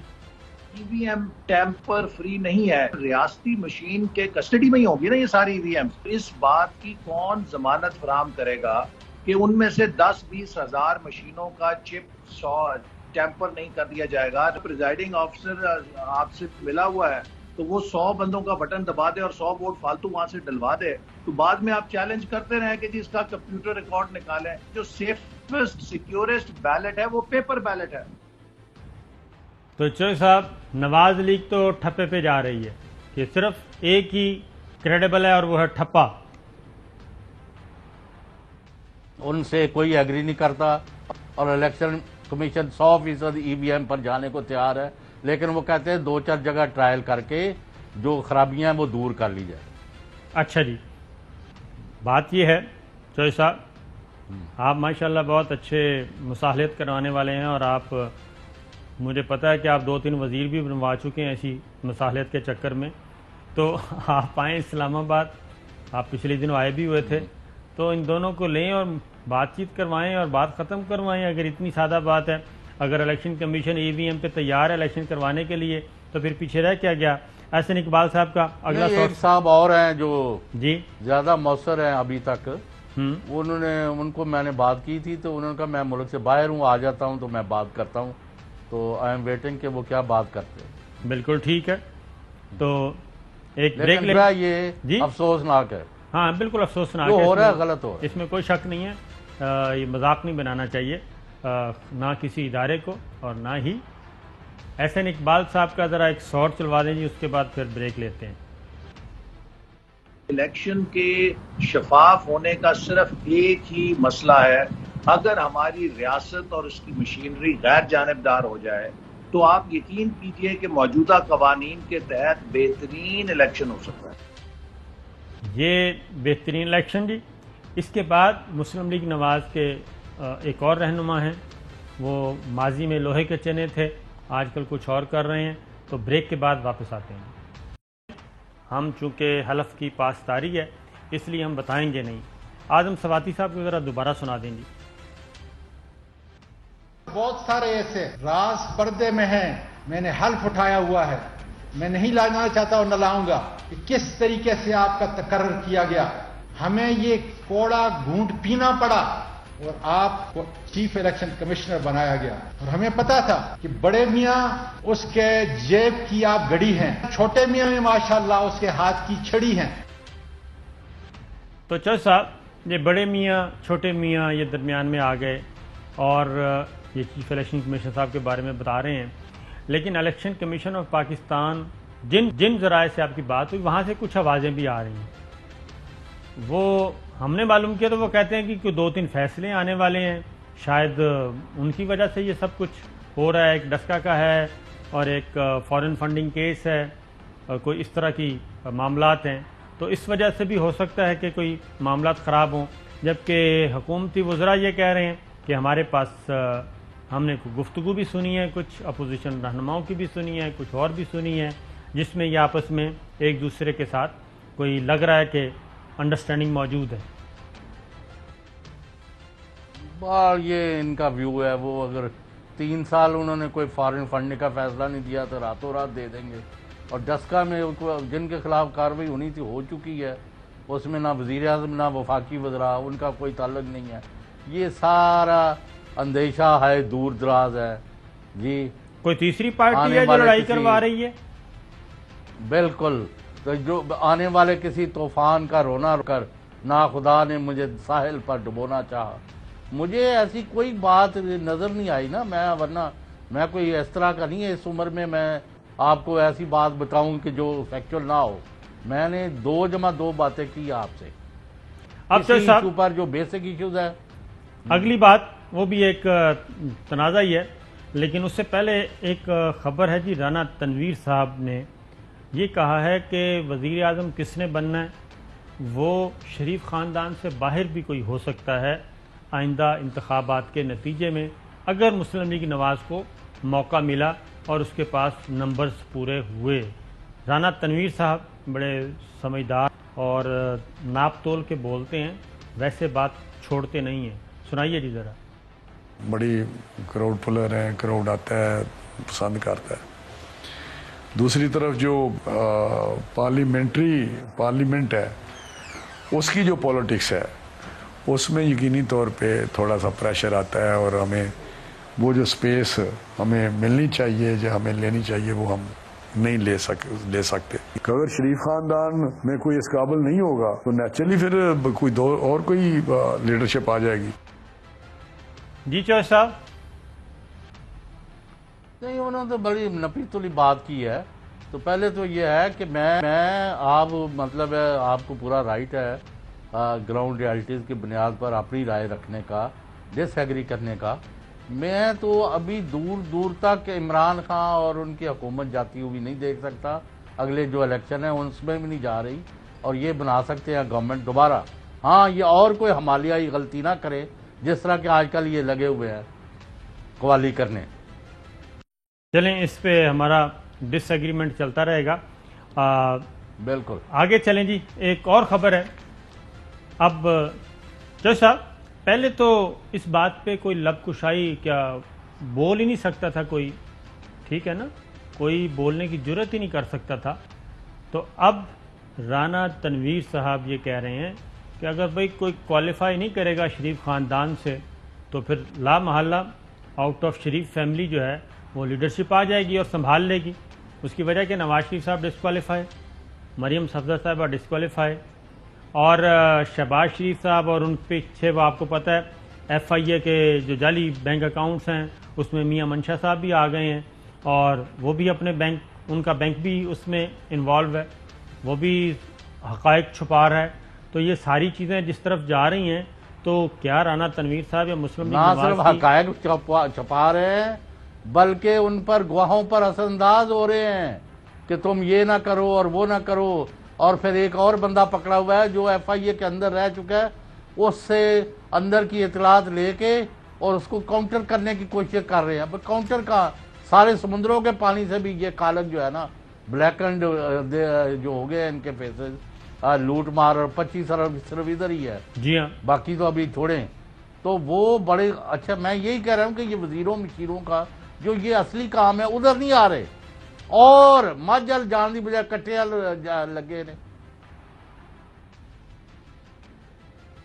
ای وی ایم ٹیمپر فری نہیں ہے، ریاستی مشین کے کسٹڈی میں ہی ہوگی نا یہ ساری ای وی ایم. اس بات کی کون ضمانت فراہم کرے گا کہ ان میں سے 10-20 ہزار مشینوں کا چپ 100 ٹیمپر نہیں کر دیا جائے گا؟ پریزائڈنگ آفیسر آپ سے ملا ہوا ہے تو وہ 100 بندوں کا بٹن دبا دے اور 100 ووٹ فالتو وہاں سے ڈلوا دے، تو بعد میں آپ چیلنج کرتے رہیں کہ جی اس کا کمپیوٹر ریکارڈ نکالیں. جو سیفسٹ سیکیورسٹ بیلٹ ہے وہ پیپر بیلٹ ہے. تو چوہے صاحب، نواز لیگ تو ٹھپے پہ جا رہی ہے کہ صرف ایک ہی کریڈیبل ہے اور وہ ہے ٹھپا. ان سے کوئی ایگری نہیں کرتا اور الیکشن کمیشن 100% ای وی ایم پر جانے کو تیار ہے، لیکن وہ کہتے ہیں 2-4 جگہ ٹرائل کر کے جو خرابیاں ہیں وہ دور کر لی جائے. اچھا جی، بات یہ ہے چوہے صاحب، آپ ماشاءاللہ بہت اچھے مصالحت کروانے والے ہیں، اور آپ، مجھے پتا ہے کہ آپ 2-3 وزیر بھی بنوا چکے ہیں ایسی مصالحت کے چکر میں. تو آپ آئیں اسلام آباد، آپ پچھلے دنوں آئے بھی ہوئے تھے، تو ان دونوں کو لیں اور بات چیت کروائیں اور بات ختم کروائیں. اگر اتنی سادہ بات ہے، اگر الیکشن کمیشن ای وی ایم پہ تیار ہے الیکشن کروانے کے لیے، تو پھر پیچھے رہ کیا گیا؟ احسن اقبال صاحب کا اگلا ایک سوال. صاحب اور ہیں جو جی. زیادہ مؤثر ہیں ابھی تک، ان کو میں نے بات کی تھی تو انہوں نے کہا میں ملک سے باہر ہوں، آ جاتا ہوں تو میں بات کرتا ہوں. تو آئی ایم ویٹنگ کہ وہ کیا بات کرتے ہیں. بالکل ٹھیک ہے، تو ایک بریک لیکن لے. یہ جی؟ افسوسناک ہے، ہاں بالکل افسوسناک جو ہے. ہو رہا ہے اس میں- غلط ہو رہا ہے. اس میں کوئی شک نہیں ہے. یہ مذاق نہیں بنانا چاہیے، نہ کسی ادارے کو اور نہ ہی. احسن اقبال صاحب کا ذرا ایک سور چلوا دیں جی، اس کے بعد پھر بریک لیتے ہیں. الیکشن کے شفاف ہونے کا صرف ایک ہی مسئلہ ہے. اگر ہماری ریاست اور اس کی مشینری غیر جانبدار ہو جائے تو آپ یقین کیجئے کہ موجودہ قوانین کے تحت بہترین الیکشن ہو سکتا ہے. یہ بہترین الیکشن جی. اس کے بعد مسلم لیگ نواز کے ایک اور رہنما ہیں، وہ ماضی میں لوہے کے چنے تھے، آج کل کچھ اور کر رہے ہیں. تو بریک کے بعد واپس آتے ہیں. ہم چونکہ حلف کی پاسداری ہے اس لیے ہم بتائیں گے نہیں. اعظم سواتی صاحب کو ذرا دوبارہ سنا دیں جی. بہت سارے ایسے راز پردے میں ہیں، میں نے حلف اٹھایا ہوا ہے، میں نہیں لانا چاہتا اور نہ لاؤں گا کہ کس طریقے سے آپ کا تقرر کیا گیا. ہمیں یہ کوڑا گھونٹ پینا پڑا اور آپ کو چیف الیکشن کمشنر بنایا گیا، اور ہمیں پتا تھا کہ بڑے میاں اس کے جیب کی آپ گڑی ہیں، چھوٹے میاں میں ماشاءاللہ اس کے ہاتھ کی چھڑی ہیں. تو چوہے صاحب، یہ بڑے میاں چھوٹے میاں یہ درمیان میں آ گئے اور یہ چیف الیکشن کمیشن صاحب کے بارے میں بتا رہے ہیں. لیکن الیکشن کمیشن آف پاکستان جن ذرائع سے آپ کی بات ہوئی وہاں سے کچھ آوازیں بھی آ رہی ہیں. وہ ہم نے معلوم کیا تو وہ کہتے ہیں کہ کوئی 2-3 فیصلے آنے والے ہیں، شاید ان کی وجہ سے یہ سب کچھ ہو رہا ہے. ایک ڈسکا کا ہے اور ایک فارن فنڈنگ کیس ہے اور کوئی اس طرح کی معاملات ہیں. تو اس وجہ سے بھی ہو سکتا ہے کہ کوئی معاملات خراب ہوں. جبکہ حکومتی وزراء یہ کہہ رہے ہیں کہ ہمارے پاس ہم نے گفتگو بھی سنی ہے، کچھ اپوزیشن رہنماؤں کی بھی سنی ہے، کچھ اور بھی سنی ہے، جس میں یہ آپس میں ایک دوسرے کے ساتھ کوئی لگ رہا ہے کہ انڈرسٹینڈنگ موجود ہے. یہ ان کا ویو ہے. وہ اگر 3 سال انہوں نے کوئی فارن فنڈنگ کا فیصلہ نہیں دیا تو راتوں رات دے دیں گے. اور ڈسکا میں جن کے خلاف کارروائی ہونی تھی ہو چکی ہے، اس میں نہ وزیر اعظم نہ وفاقی وزراء، ان کا کوئی تعلق نہیں ہے. یہ سارا اندیشہ ہے، دور دراز ہے جی. کوئی تیسری پارٹی ہے جو لڑائی کروا رہی ہے؟ بالکل. تو جو آنے والے کسی طوفان کا رونا کر نہ خدا نے مجھے ساحل پر ڈبونا چاہا. مجھے ایسی کوئی بات نظر نہیں آئی نا. ورنہ میں کوئی اس طرح کا نہیں ہے اس عمر میں آپ کو ایسی بات بتاؤں کہ جو فیکچول نہ ہو. میں نے 2+2 باتیں کی آپ سے. اب اسی ایشو پر جو بیسک ایشوز ہے. اگلی بات وہ بھی ایک تنازع ہی ہے، لیکن اس سے پہلے ایک خبر ہے جی. رانا تنویر صاحب نے یہ کہا ہے کہ وزیر اعظم کس نے بننا ہے وہ شریف خاندان سے باہر بھی کوئی ہو سکتا ہے آئندہ انتخابات کے نتیجے میں، اگر مسلم لیگ نواز کو موقع ملا اور اس کے پاس نمبرز پورے ہوئے. رانا تنویر صاحب بڑے سمجھدار اور ناپ تول کے بولتے ہیں، ویسے بات چھوڑتے نہیں ہیں. سنائیے جی ذرا. بڑی کراؤڈ پلر ہیں، کراؤڈ آتا ہے، پسند کرتا ہے. دوسری طرف جو پارلیمنٹ ہے اس کی جو پولیٹکس ہے اس میں یقینی طور پہ تھوڑا سا پریشر آتا ہے، اور ہمیں وہ جو سپیس ہمیں ملنی چاہیے، جو ہمیں لینی چاہیے، وہ ہم نہیں لے سکتے. اگر شریف خاندان میں کوئی اس قابل نہیں ہوگا تو نیچرلی پھر کوئی لیڈرشپ آ جائے گی. جی چوہے صاحب. نہیں، انہوں نے تو بڑی نپی تلی بات کی ہے. تو پہلے تو یہ ہے کہ میں آپ مطلب ہے آپ کو پورا رائٹ ہے گراؤنڈ ریالٹیز کی بنیاد پر اپنی رائے رکھنے کا، ڈس ایگری کرنے کا. میں تو ابھی دور دور تک عمران خان اور ان کی حکومت جاتی ہوئی نہیں دیکھ سکتا. اگلے جو الیکشن ہیں اس میں بھی نہیں جا رہی، اور یہ بنا سکتے ہیں گورنمنٹ دوبارہ. ہاں، یہ اور کوئی ہمالیائی غلطی نہ کرے جس طرح کہ آج کل یہ لگے ہوئے ہیں قوالی کرنے. چلیں، اس پہ ہمارا ڈس ایگریمنٹ چلتا رہے گا. بالکل آگے چلیں جی. ایک اور خبر ہے. اب جو صاحب، پہلے تو اس بات پہ کوئی لب کشائی کیا بول ہی نہیں سکتا تھا کوئی، ٹھیک ہے نا، کوئی بولنے کی جرت ہی نہیں کر سکتا تھا. تو اب رانا تنویر صاحب یہ کہہ رہے ہیں کہ اگر بھئی کوئی کوالیفائی نہیں کرے گا شریف خاندان سے تو پھر لا محالہ آؤٹ آف شریف فیملی جو ہے وہ لیڈرشپ آ جائے گی اور سنبھال لے گی. اس کی وجہ کہ نواز شریف صاحب ڈسکوالیفائی، مریم صفدر صاحبہ ڈسکوالیفائی، اور شہباز شریف صاحب، اور ان پیچھے وہ آپ کو پتہ ہے ایف آئی اے کے جو جعلی بینک اکاؤنٹس ہیں اس میں میاں منشا صاحب بھی آ گئے ہیں، اور وہ بھی اپنے بینک، ان کا بینک بھی اس میں انوالو ہے، وہ بھی حقائق چھپا رہا ہے. تو یہ ساری چیزیں جس طرف جا رہی ہیں تو کیا رانا تنویر صاحب یا مسلم لیگ نہ صرف نواز کی حقائق چھپا رہے ہیں بلکہ ان پر گواہوں پر اثر انداز ہو رہے ہیں کہ تم یہ نہ کرو اور وہ نہ کرو. اور پھر ایک اور بندہ پکڑا ہوا ہے جو ایف آئی اے کے اندر رہ چکا ہے، اس سے اندر کی اطلاعات لے کے اور اس کو کاؤنٹر کرنے کی کوشش کر رہے ہیں. اب کاؤنٹر کا سارے سمندروں کے پانی سے بھی یہ کالک جو ہے نا بلیک اینڈ جو ہو گئے ان کے فیسز، لوٹ مار، اور 25 ارب صرف ادھر ہی ہے. جی ہاں، باقی تو ابھی تھوڑے ہیں. تو وہ بڑے اچھا، میں یہی کہہ رہا ہوں کہ یہ وزیروں مشیروں کا جو یہ اصلی کام ہے ادھر نہیں آ رہے، اور مجل جان دی بجائے کٹے لگے نے.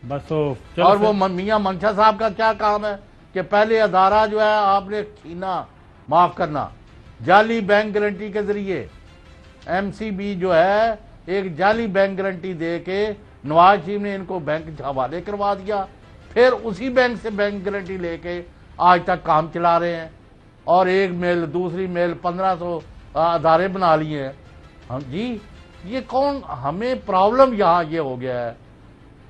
بس اور وہ میاں منشا صاحب کا کیا کام ہے کہ پہلے ادارہ جو ہے آپ نے چھینا، معاف کرنا، جعلی بینک گارنٹی کے ذریعے ایم سی بی جو ہے ایک جعلی بینک گارنٹی دے کے نواز شریف نے ان کو بینک حوالے کروا دیا، پھر اسی بینک سے بینک گارنٹی لے کے آج تک کام چلا رہے ہیں، اور ایک میل دوسری میل 1500 ادارے بنا لیے ہیں. ہاں جی، یہ کون ہمیں پرابلم یہاں یہ ہو گیا ہے.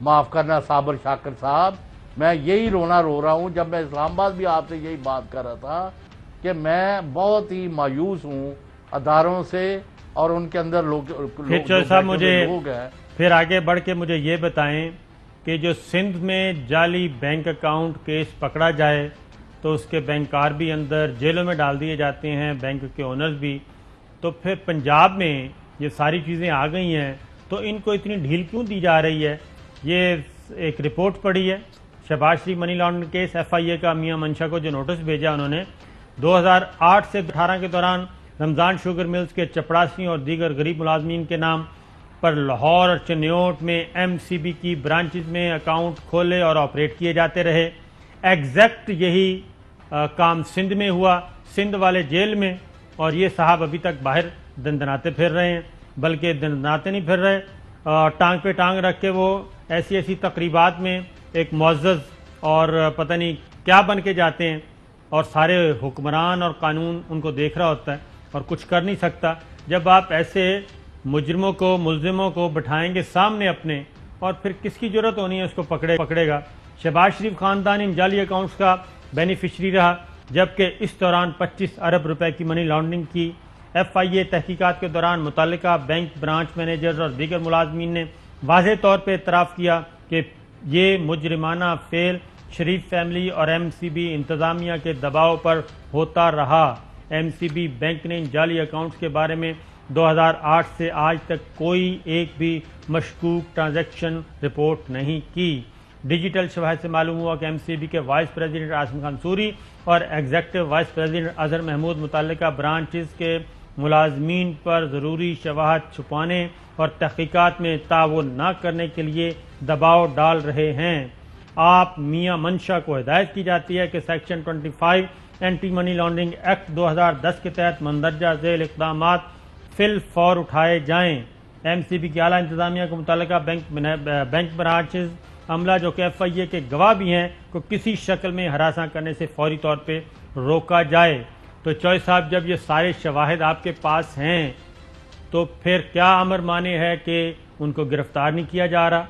معاف کرنا صابر شاکر صاحب، میں یہی رونا رو رہا ہوں. جب میں اسلام آباد بھی آپ سے یہی بات کر رہا تھا کہ میں بہت ہی مایوس ہوں اداروں سے اور ان کے اندر لوگ صاحب مجھے ہیں. پھر آگے بڑھ کے مجھے یہ بتائیں کہ جو سندھ میں جعلی بینک اکاؤنٹ کیس پکڑا جائے تو اس کے بینکار بھی اندر جیلوں میں ڈال دیے جاتے ہیں، بینک کے اونرز بھی. تو پھر پنجاب میں یہ ساری چیزیں آ گئی ہیں تو ان کو اتنی ڈھیل کیوں دی جا رہی ہے؟ یہ ایک رپورٹ پڑی ہے شہباز شریف منی لانڈرنگ کیس، ایف آئی اے کا میاں منشا کو جو نوٹس بھیجا انہوں نے 2008 سے 18 کے دوران رمضان شوگر ملز کے چپڑاسی اور دیگر غریب ملازمین کے نام پر لاہور اور چنیوٹ میں ایم سی بی کی برانچز میں اکاؤنٹ کھولے اور آپریٹ کیے جاتے رہے. ایگزیکٹ یہی کام سندھ میں ہوا، سندھ والے جیل میں، اور یہ صاحب ابھی تک باہر دندناتے پھر رہے ہیں. بلکہ دندناتے نہیں پھر رہے، ٹانگ پہ ٹانگ رکھ کے وہ ایسی تقریبات میں ایک معزز اور پتہ نہیں کیا بن کے جاتے ہیں، اور سارے حکمران اور قانون ان کو دیکھ رہا ہوتا ہے اور کچھ کر نہیں سکتا. جب آپ ایسے مجرموں کو، ملزموں کو بٹھائیں گے سامنے اپنے، اور پھر کس کی ضرورت ہونی ہے اس کو پکڑے گا. شہباز شریف خاندان ان جعلی اکاؤنٹس کا بینیفیشری رہا، جبکہ اس دوران 25 ارب روپے کی منی لانڈرنگ کی. ایف آئی اے تحقیقات کے دوران متعلقہ بینک برانچ مینیجرز اور دیگر ملازمین نے واضح طور پہ اعتراف کیا کہ یہ مجرمانہ فعل شریف فیملی اور ایم سی بی انتظامیہ کے دباؤ پر ہوتا رہا. ایم سی بی بینک نے ان جعلی اکاؤنٹس کے بارے میں 2008 سے آج تک کوئی ایک بھی مشکوک ٹرانزیکشن رپورٹ نہیں کی۔ ڈیجیٹل شواہد سے معلوم ہوا کہ MCB کے وائس پریزیڈنٹ عاصم خان سوری اور executive vice president Azhar Mahmood متعلقہ برانچز کے ملازمین پر ضروری شواہد چھپانے اور تحقیقات میں تعاون نہ کرنے کے لیے دباؤ ڈال رہے ہیں۔ آپ میاں منشا کو ہدایت کی جاتی ہے کہ section 25 anti money laundering act 2010 کے تحت مندرجہ ذیل اقدامات فی الفور اٹھائے جائیں۔ MCB کی اعلیٰ انتظامیہ کو متعلقہ بینک برانچز عملہ جو کہ FIA کے گواہ بھی ہیں کو کسی شکل میں ہراساں کرنے سے فوری طور پہ روکا جائے۔ تو چوئی صاحب جب یہ سارے شواہد آپ کے پاس ہیں تو پھر کیا امر مانے ہے کہ ان کو گرفتار نہیں کیا جا رہا،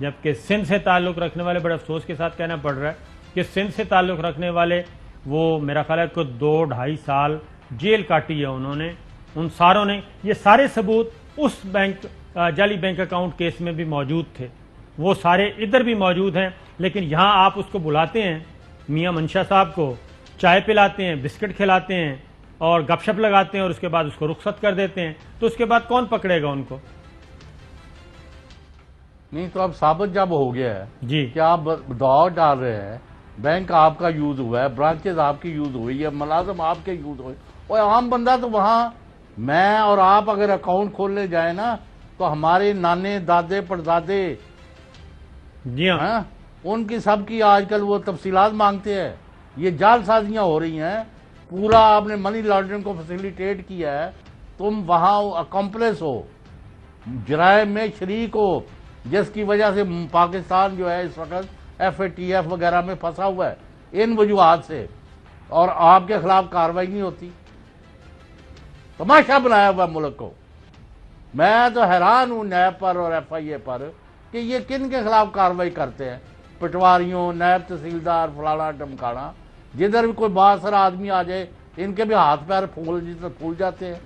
جبکہ سندھ سے تعلق رکھنے والے، بڑے افسوس کے ساتھ کہنا پڑ رہا ہے کہ سندھ سے تعلق رکھنے والے وہ میرا خیال ہے کہ 2-2.5 سال جیل کاٹی ہے انہوں نے، ان ساروں نے۔ یہ سارے ثبوت اس بینک جعلی بینک اکاؤنٹ کیس میں بھی موجود تھے، وہ سارے ادھر بھی موجود ہیں، لیکن یہاں آپ اس کو بلاتے ہیں میاں منشا صاحب کو، چائے پلاتے ہیں، بسکٹ کھلاتے ہیں اور گپ شپ لگاتے ہیں اور اس کے بعد اس کو رخصت کر دیتے ہیں، تو اس کے بعد کون پکڑے گا ان کو؟ نہیں تو اب ثابت جب ہو گیا ہے جی کہ آپ دباؤ ڈال رہے ہیں، بینک آپ کا یوز ہوا ہے، برانچز آپ کی یوز ہوئی ہے، ملازم آپ کے یوز ہوئے، اور عام بندہ تو وہاں میں اور آپ اگر اکاؤنٹ کھولنے جائیں نا تو ہمارے نانے دادے پردادے جی ہاں ان کی سب کی آج کل وہ تفصیلات مانگتے ہیں۔ یہ جعل سازیاں ہو رہی ہیں، پورا آپ نے منی لانڈرنگ کو فیسیلیٹیٹ کیا ہے، تم وہاں اکمپلیس ہو، جرائم میں شریک ہو، جس کی وجہ سے پاکستان جو ہے اس وقت FATF وغیرہ میں پھنسا ہوا ہے ان وجوہات سے، اور آپ کے خلاف کارروائی نہیں ہوتی۔ تماشا بنایا ہوا ملک کو۔ میں تو حیران ہوں نیب پر اور FIA پر کہ یہ کن کے خلاف کارروائی کرتے ہیں، پٹواریوں، نیب تحصیلدار، فلانا ٹمکانا، جدھر بھی کوئی بااثر آدمی آ جائے ان کے بھی ہاتھ پیر پھول جاتے ہیں،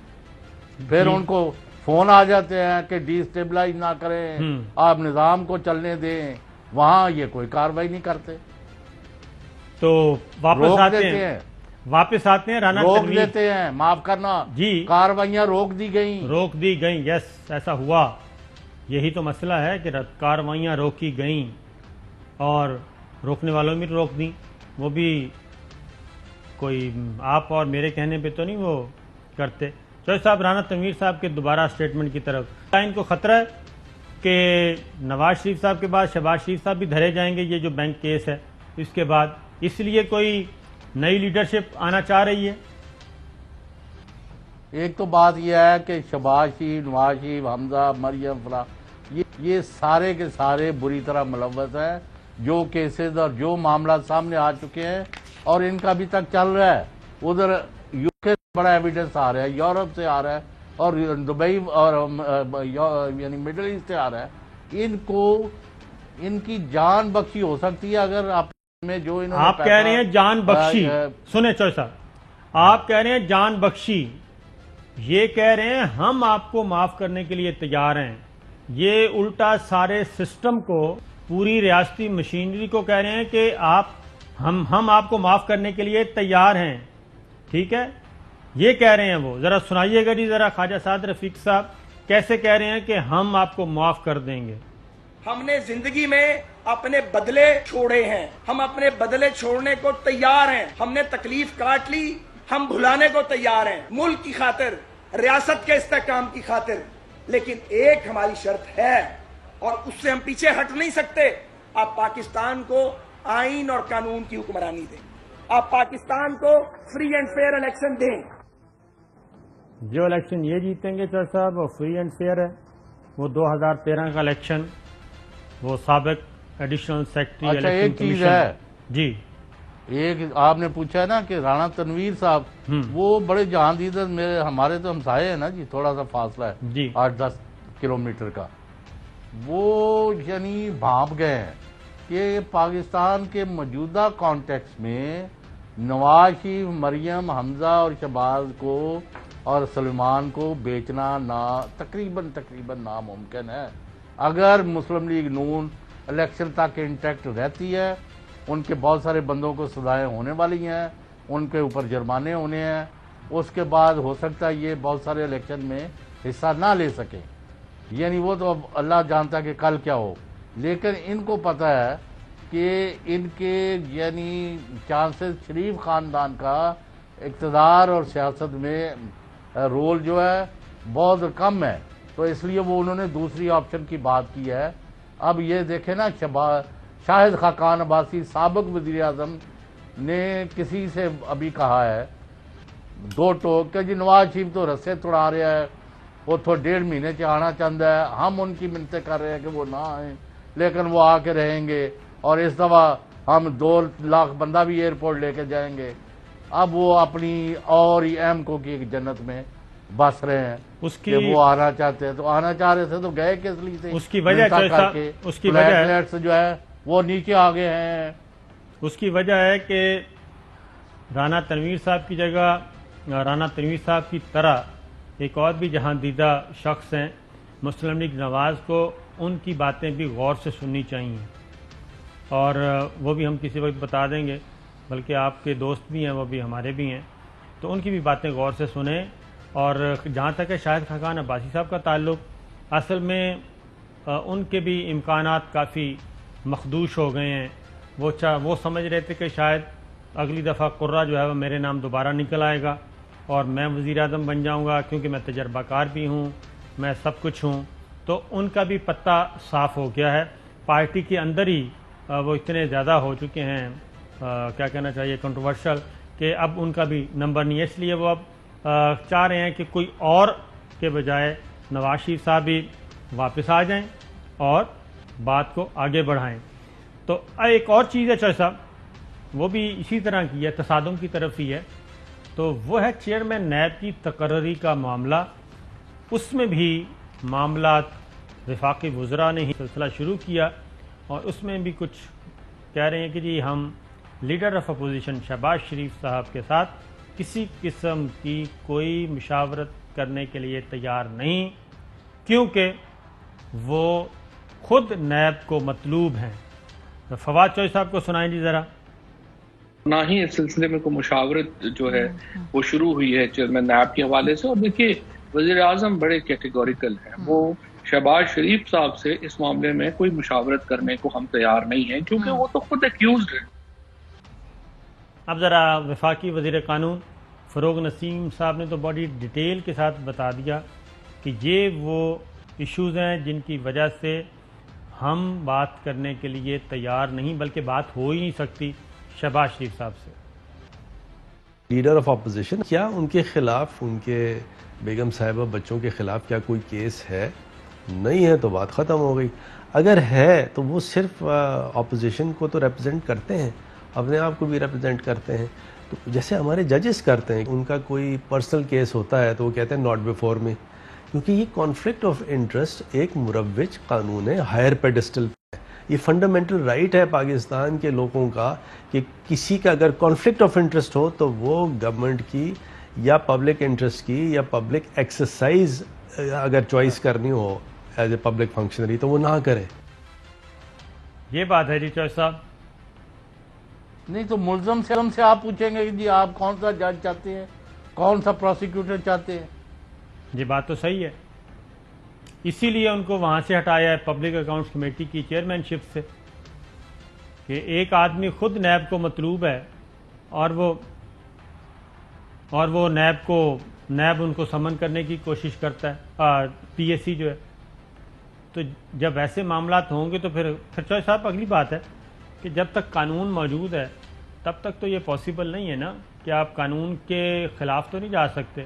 پھر ان کو فون آ جاتے ہیں کہ ڈی اسٹیبلائز نہ کریں، آپ نظام کو چلنے دیں، وہاں یہ کوئی کارروائی نہیں کرتے، تو روک دیتے ہیں، واپس آتے ہیں رانا روک تنویر، دیتے ہیں، معاف کرنا، جی کارروائیاں روک دی گئیں، یس ایسا ہوا، یہی تو مسئلہ ہے کہ کارروائیاں روکی گئیں اور روکنے والوں بھی روک دیں، وہ بھی کوئی آپ اور میرے کہنے پہ تو نہیں وہ کرتے۔ چوہدری صاحب، رانا تنویر صاحب کے دوبارہ سٹیٹمنٹ کی طرف ان کو خطرہ ہے کہ نواز شریف صاحب کے بعد شہباز شریف صاحب بھی دھرے جائیں گے، یہ جو بینک کیس ہے اس کے بعد، اس لیے کوئی نئی لیڈرشپ آنا چاہ رہی ہے؟ ایک تو بات یہ ہے کہ شہباز شریف، نواز شریف، حمزہ، مریم فلاں یہ سارے کے سارے بری طرح ملوث ہیں، جو کیسز اور جو معاملات سامنے آ چکے ہیں اور ان کا ابھی تک چل رہا ہے۔ ادھر UK سے بڑا ایویڈنس آ رہا ہے، یورپ سے آ رہا ہے اور دبئی اور یعنی مڈل ایسٹ سے آ رہا ہے۔ ان کو ان کی جان بخشی ہو سکتی ہے اگر آپ میں جو انہوں نے آپ کہہ رہے ہیں جان بخشی، سنیں چوہدری صاحب، آپ کہہ رہے ہیں جان بخشی، یہ کہہ رہے ہیں ہم آپ کو معاف کرنے کے لیے تیار ہیں، یہ الٹا سارے سسٹم کو، پوری ریاستی مشینری کو کہہ رہے ہیں کہ ہم آپ کو معاف کرنے کے لیے تیار ہیں، ٹھیک ہے؟ یہ کہہ رہے ہیں وہ، ذرا سنائیے گا جی ذرا خواجہ سعد رفیق صاحب کیسے کہہ رہے ہیں کہ ہم آپ کو معاف کر دیں گے۔ ہم نے زندگی میں اپنے بدلے چھوڑے ہیں، ہم اپنے بدلے چھوڑنے کو تیار ہیں، ہم نے تکلیف کاٹ لی، ہم بھلانے کو تیار ہیں، ملک کی خاطر، ریاست کے استحکام کی خاطر، لیکن ایک ہماری شرط ہے اور اس سے ہم پیچھے ہٹ نہیں سکتے، آپ پاکستان کو آئین اور قانون کی حکمرانی دیں، آپ پاکستان کو فری اینڈ فیئر الیکشن دیں۔ جو الیکشن یہ جیتیں گے چوہدری صاحب وہ فری اینڈ فیئر ہے، وہ 2013 کا الیکشن، وہ سابق ایڈیشنل سیکرٹری اچھا ایک چیز ہے جی، ایک آپ نے پوچھا ہے نا کہ رانا تنویر صاحب وہ بڑے جہاں دیدہ میرے ہمارے تو ہمسائے ہیں نا جی، تھوڑا سا فاصلہ ہے جی 8-10 کلومیٹر کا، وہ یعنی بھانپ گئے ہیں کہ پاکستان کے موجودہ کانٹیکس میں نواز شریف، مریم، حمزہ اور شہباز کو اور سلمان کو بیچنا تقریباً ناممکن ہے۔ اگر مسلم لیگ نون الیکشن تک انٹیکٹ رہتی ہے، ان کے بہت سارے بندوں کو سزائیں ہونے والی ہیں، ان کے اوپر جرمانے ہونے ہیں، اس کے بعد ہو سکتا ہے یہ بہت سارے الیکشن میں حصہ نہ لے سکیں، یعنی وہ تو اب اللہ جانتا کہ کل کیا ہو، لیکن ان کو پتہ ہے کہ ان کے یعنی چانسز شریف خاندان کا اقتدار اور سیاست میں رول جو ہے بہت کم ہے، تو اس لیے وہ انہوں نے دوسری آپشن کی بات کی ہے۔ اب یہ دیکھیں نا، شاہد خاقان عباسی سابق وزیر اعظم نے کسی سے ابھی کہا ہے دو ٹوک کہ جی نواز شریف تو رسے توڑا رہا ہے، وہ تو 1.5 مہینے سے آنا چاہتا ہے، ہم ان کی منتیں کر رہے ہیں کہ وہ نہ آئیں لیکن وہ آ کے رہیں گے، اور اس دفعہ ہم 2 لاکھ بندہ بھی ایئرپورٹ لے کے جائیں گے۔ اب وہ اپنی اور ایم کو کی ایک جنت میں بس رہے ہیں کہ وہ آنا چاہتے ہیں، تو آنا چاہ رہے تھے تو گئے کس لیے تھے؟ اس کی وجہ جو ہے وہ نیچے آ گئے ہیں۔ اس کی وجہ ہے کہ رانا تنویر صاحب کی جگہ، رانا تنویر صاحب کی طرح ایک اور بھی جہاں دیدہ شخص ہیں مسلم لیگ نواز کو ان کی باتیں بھی غور سے سننی چاہیے، اور وہ بھی ہم کسی وقت بتا دیں گے، بلکہ آپ کے دوست بھی ہیں، وہ بھی ہمارے بھی ہیں، تو ان کی بھی باتیں غور سے سنیں۔ اور جہاں تک ہے شاہد خاقان عباسی صاحب کا تعلق، اصل میں ان کے بھی امکانات کافی مخدوش ہو گئے ہیں۔ وہ سمجھ رہے تھے کہ شاید اگلی دفعہ قرہ جو ہے وہ میرے نام دوبارہ نکل آئے گا اور میں وزیر اعظم بن جاؤں گا، کیونکہ میں تجربہ کار بھی ہوں، میں سب کچھ ہوں۔ تو ان کا بھی پتہ صاف ہو گیا ہے، پارٹی کے اندر ہی وہ اتنے زیادہ ہو چکے ہیں، کیا کہنا چاہیے، کنٹروورشل، کہ اب ان کا بھی نمبر نہیں ہے۔ اس لیے وہ اب چاہ رہے ہیں کہ کوئی اور کے بجائے نواز شریف صاحب بھی واپس آ جائیں اور بات کو آگے بڑھائیں۔ تو ایک اور چیز ہے چوہے صاحب، وہ بھی اسی طرح کی ہے، تصادم کی طرف ہی ہے، تو وہ ہے چیئرمین نیب کی تقرری کا معاملہ۔ اس میں بھی معاملات وفاقی وزراء نے ہی سلسلہ شروع کیا، اور اس میں بھی کچھ کہہ رہے ہیں کہ جی ہم لیڈر آف اپوزیشن شہباز شریف صاحب کے ساتھ کسی قسم کی کوئی مشاورت کرنے کے لیے تیار نہیں، کیونکہ وہ خود نیب کو مطلوب ہیں۔ فواد چوہے صاحب کو سنائیں جی ذرا۔ نہ ہی اس سلسلے میں کوئی مشاورت جو ہے وہ شروع ہوئی ہے چیئرمین نیب کے حوالے سے، اور دیکھیے وزیر اعظم بڑے کیٹیگوریکل ہیں، وہ شہباز شریف صاحب سے اس معاملے میں کوئی مشاورت کرنے کو ہم تیار نہیں ہیں، کیونکہ وہ تو خود ایکیوزڈ ہیں۔ اب ذرا وفاقی وزیر قانون فروغ نسیم صاحب نے تو بڑی ڈیٹیل کے ساتھ بتا دیا کہ یہ وہ ایشوز ہیں جن کی وجہ سے ہم بات کرنے کے لیے تیار نہیں، بلکہ بات ہو ہی نہیں سکتی شہباز شریف صاحب سے۔ لیڈر آف اپوزیشن، کیا ان کے خلاف، ان کے بیگم صاحبہ بچوں کے خلاف کیا کوئی کیس ہے؟ نہیں ہے تو بات ختم ہو گئی۔ اگر ہے تو وہ صرف اپوزیشن کو تو ریپرزینٹ کرتے ہیں، اپنے آپ کو بھی ریپرزینٹ کرتے ہیں، تو جیسے ہمارے ججز کرتے ہیں، ان کا کوئی پرسنل کیس ہوتا ہے تو وہ کہتے ہیں ناٹ بیفور میں، کیونکہ یہ کانفلکٹ آف انٹرسٹ ایک مروج قانون ہے، ہائر پیڈسٹل پہ، یہ فنڈامنٹل رائٹ ہے پاکستان کے لوگوں کا کہ کسی کا اگر کانفلکٹ آف انٹرسٹ ہو تو وہ گورنمنٹ کی یا پبلک انٹرسٹ کی یا پبلک ایکسرسائز اگر چوائس کرنی ہو ایز اے پبلک فنکشنری تو وہ نہ کرے۔ یہ بات ہے جی چوہے صاحب۔ نہیں تو ملزم سے آپ پوچھیں گے کہ جی آپ کون سا جج چاہتے ہیں، کون سا پروسیکیوٹر چاہتے ہیں؟ یہ بات تو صحیح ہے، اسی لیے ان کو وہاں سے ہٹایا ہے پبلک اکاؤنٹس کمیٹی کی چیئرمین شپ سے، کہ ایک آدمی خود نیب کو مطلوب ہے اور وہ نیب ان کو سمن کرنے کی کوشش کرتا ہے، پی ایس سی جو ہے۔ تو جب ایسے معاملات ہوں گے تو پھر چوہے صاحب اگلی بات ہے کہ جب تک قانون موجود ہے تب تک تو یہ پاسبل نہیں ہے نا کہ آپ قانون کے خلاف تو نہیں جا سکتے۔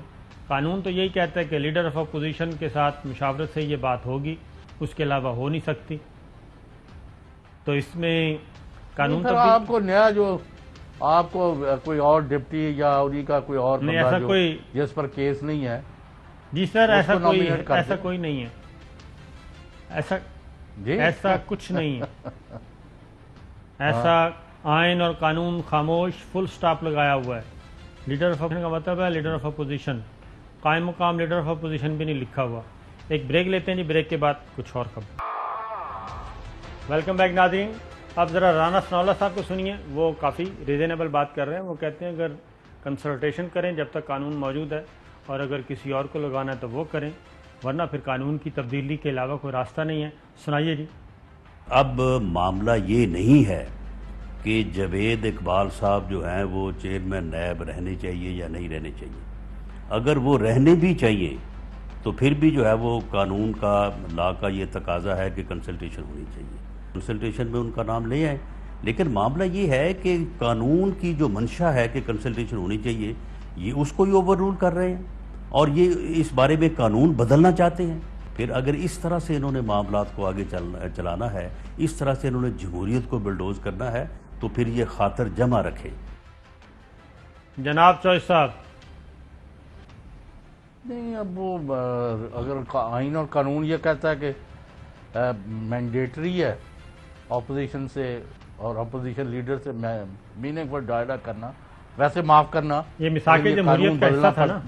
قانون تو یہی کہتا ہے کہ لیڈر آف اپوزیشن کے ساتھ مشاورت سے یہ بات ہوگی، اس کے علاوہ ہو نہیں سکتی۔ تو اس میں قانون تو آپ کو نیا جو آپ کو کوئی اور ڈپٹی یا انہی کا کوئی اور نہیں، ایسا کوئی جس پر کیس نہیں ہے؟ جی سر، ایسا کوئی نہیں ہے، ایسا کچھ نہیں ہے، ایسا آئین اور قانون خاموش فل سٹاپ لگایا ہوا ہے۔ لیڈر آف اپوزیشن کا مطلب ہے لیڈر آف اپوزیشن، قائم مقام لیڈر آف اپوزیشن بھی نہیں لکھا ہوا۔ ایک بریک لیتے ہیں جی، بریک کے بعد کچھ اور خبر۔ ویلکم بیک ناظرین، اب ذرا رانا ثناءاللہ صاحب کو سنیے، وہ کافی ریزنیبل بات کر رہے ہیں۔ وہ کہتے ہیں اگر کنسلٹیشن کریں جب تک قانون موجود ہے، اور اگر کسی اور کو لگانا ہے تو وہ کریں، ورنہ پھر قانون کی تبدیلی کے علاوہ کوئی راستہ نہیں ہے. سنائیے جی. اب معاملہ یہ نہیں ہے کہ جاوید اقبال صاحب جو ہیں وہ چیئرمین نیب رہنے چاہیے یا نہیں رہنے چاہیے. اگر وہ رہنے بھی چاہیے تو پھر بھی جو ہے وہ قانون کا لا کا یہ تقاضا ہے کہ کنسلٹیشن ہونی چاہیے. کنسلٹیشن میں ان کا نام لے آئیں. لیکن معاملہ یہ ہے کہ قانون کی جو منشا ہے کہ کنسلٹیشن ہونی چاہیے یہ اس کو ہی اوور رول کر رہے ہیں اور یہ اس بارے میں قانون بدلنا چاہتے ہیں. پھر اگر اس طرح سے انہوں نے معاملات کو آگے چلانا ہے, اس طرح سے انہوں نے جمہوریت کو بلڈوز کرنا ہے, تو پھر یہ خاطر جمع رکھے. جناب چوہدری صاحب. نہیں, اب وہ اگر آئین اور قانون یہ کہتا ہے کہ مینڈیٹری ہے اپوزیشن سے اور اپوزیشن لیڈر سے میننگ فل ڈائلاگ کرنا, ویسے معاف کرنا, یہ مساق جمہوریت کا حصہ تھا نا.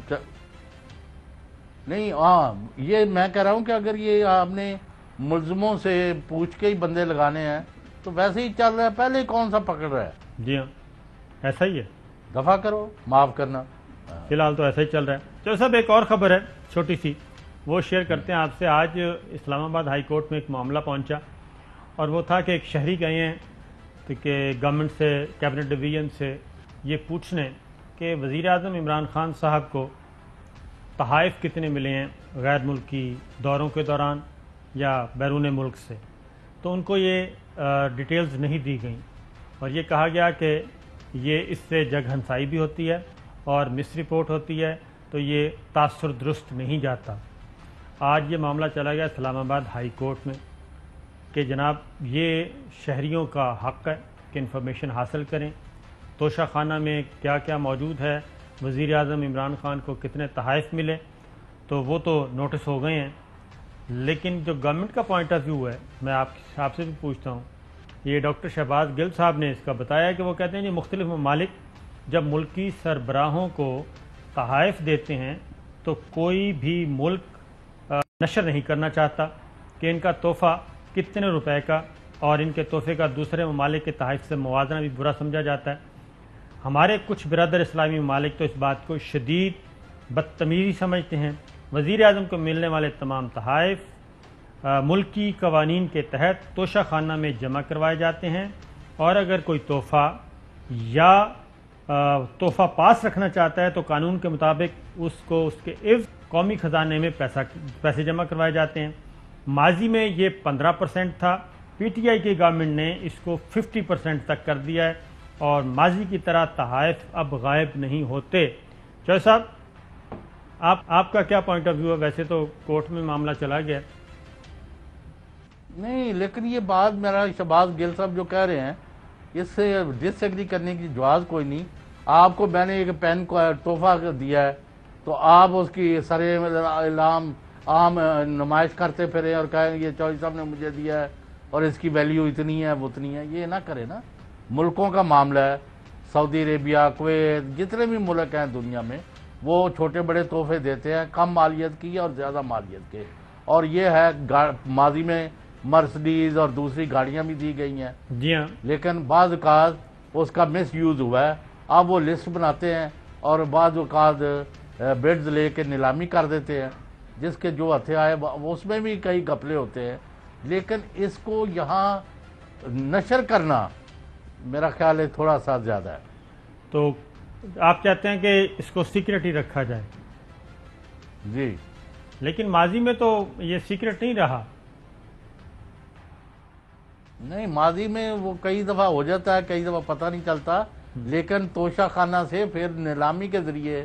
نہیں, ہاں یہ میں کہہ رہا ہوں کہ اگر یہ آپ نے ملزموں سے پوچھ کے ہی بندے لگانے ہیں تو ویسے ہی چل رہا ہے, پہلے کون سا پکڑ رہا ہے. جی ہاں, ایسا ہی ہے. دفع کرو, معاف کرنا. فی الحال تو ایسا ہی چل رہا ہے. چلو صاحب, ایک اور خبر ہے چھوٹی سی, وہ شیئر کرتے ہیں آپ سے. آج اسلام آباد ہائی کورٹ میں ایک معاملہ پہنچا اور وہ تھا کہ ایک شہری گئے ہیں کہ گورنمنٹ سے, کیبنٹ ڈویژن سے یہ پوچھنے کہ وزیر اعظم عمران خان صاحب کو تحائف کتنے ملے ہیں غیر ملکی دوروں کے دوران یا بیرون ملک سے. تو ان کو یہ ڈیٹیلز نہیں دی گئیں اور یہ کہا گیا کہ یہ اس سے جگ ہنسائی بھی ہوتی ہے اور مس رپورٹ ہوتی ہے, تو یہ تاثر درست نہیں جاتا. آج یہ معاملہ چلا گیا اسلام آباد ہائی کورٹ میں کہ جناب یہ شہریوں کا حق ہے کہ انفارمیشن حاصل کریں, توشہ خانہ میں کیا کیا موجود ہے, وزیر اعظم عمران خان کو کتنے تحائف ملے, تو وہ تو نوٹس ہو گئے ہیں. لیکن جو گورنمنٹ کا پوائنٹ آف ویو ہے, میں آپ سے بھی پوچھتا ہوں. یہ ڈاکٹر شہباز گل صاحب نے اس کا بتایا کہ وہ کہتے ہیں کہ مختلف ممالک جب ملکی سربراہوں کو تحائف دیتے ہیں تو کوئی بھی ملک نشر نہیں کرنا چاہتا کہ ان کا تحفہ کتنے روپے کا, اور ان کے تحفے کا دوسرے ممالک کے تحائف سے موازنہ بھی برا سمجھا جاتا ہے. ہمارے کچھ برادر اسلامی ممالک تو اس بات کو شدید بدتمیزی سمجھتے ہیں. وزیر اعظم کو ملنے والے تمام تحائف ملکی قوانین کے تحت توشہ خانہ میں جمع کروائے جاتے ہیں, اور اگر کوئی تحفہ یا تحفہ پاس رکھنا چاہتا ہے تو قانون کے مطابق اس کو اس کے عوض قومی خزانے میں پیسے جمع کروائے جاتے ہیں. ماضی میں یہ 15% تھا, پی ٹی آئی کی گورنمنٹ نے اس کو 50% تک کر دیا ہے, اور ماضی کی طرح تحائف اب غائب نہیں ہوتے. چوہدری صاحب, آپ کا کیا پوائنٹ آف ویو ہے؟ ویسے تو کورٹ میں معاملہ چلا گیا. نہیں, لیکن یہ بات میرا شہباز گل صاحب جو کہہ رہے ہیں اس سے ڈس ایگری کرنے کی جواز کوئی نہیں. آپ کو میں نے ایک پین کو تحفہ دیا ہے تو آپ اس کی سر اعلام عام نمائش کرتے پھریں اور کہیں یہ چوہدری صاحب نے مجھے دیا ہے اور اس کی ویلیو اتنی ہے وہ اتنی ہے. یہ نہ کرے نا. ملکوں کا معاملہ ہے. سعودی عربیہ, کویت, جتنے بھی ملک ہیں دنیا میں وہ چھوٹے بڑے تحفے دیتے ہیں, کم مالیت کی اور زیادہ مالیت کے. اور یہ ہے ماضی میں مرسڈیز اور دوسری گاڑیاں بھی دی گئی ہیں. جی ہاں, لیکن بعض اوقات اس کا مس یوز ہوا ہے. اب وہ لسٹ بناتے ہیں اور بعض اوقات بیڈز لے کے نیلامی کر دیتے ہیں, جس کے جو ہتھے آئے اس میں بھی کئی گھپلے ہوتے ہیں. لیکن اس کو یہاں نشر کرنا میرا خیال ہے تھوڑا سا زیادہ ہے. تو آپ چاہتے ہیں کہ اس کو سیکرٹ ہی رکھا جائے؟ جی, لیکن ماضی میں تو یہ سیکرٹ نہیں رہا. نہیں, ماضی میں وہ کئی دفعہ ہو جاتا ہے, کئی دفعہ پتہ نہیں چلتا, لیکن توشہ خانہ سے پھر نیلامی کے ذریعے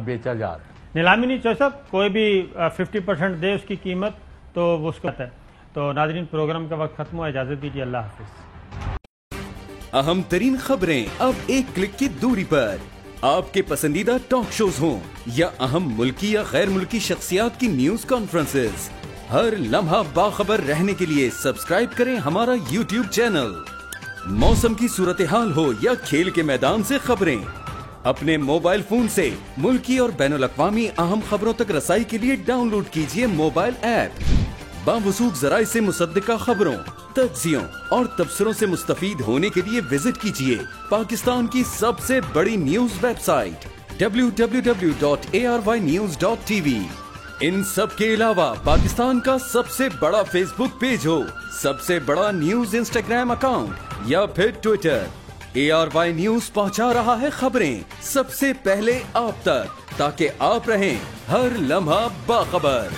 بیچا جا رہا ہے. نیلامی نہیں چوہدری صاحب, کوئی بھی 50% دے اس کی قیمت تو وہ اس کو ہے. تو ناظرین, پروگرام کا وقت ختم ہوا, اجازت دیجیے, اللہ حافظ. اہم ترین خبریں اب ایک کلک کی دوری پر. آپ کے پسندیدہ ٹاک شوز ہوں یا اہم ملکی یا غیر ملکی شخصیات کی نیوز کانفرنسز, ہر لمحہ باخبر رہنے کے لیے سبسکرائب کریں ہمارا یوٹیوب چینل. موسم کی صورتحال ہو یا کھیل کے میدان سے خبریں, اپنے موبائل فون سے ملکی اور بین الاقوامی اہم خبروں تک رسائی کے لیے ڈاؤن لوڈ کیجیے موبائل ایپ. باوثوق ذرائع سے مصدقہ خبروں, تجزیوں اور تبصروں سے مستفید ہونے کے لیے وزٹ کیجیے پاکستان کی سب سے بڑی نیوز ویب سائٹ www.arYnews.tv. ان سب کے علاوہ پاکستان کا سب سے بڑا فیس بک پیج ہو، سب سے بڑا نیوز انسٹاگرام اکاؤنٹ یا پھر ٹویٹر، ARY نیوز پہنچا رہا ہے خبریں سب سے پہلے آپ تک، تاکہ آپ رہیں ہر لمحہ باخبر۔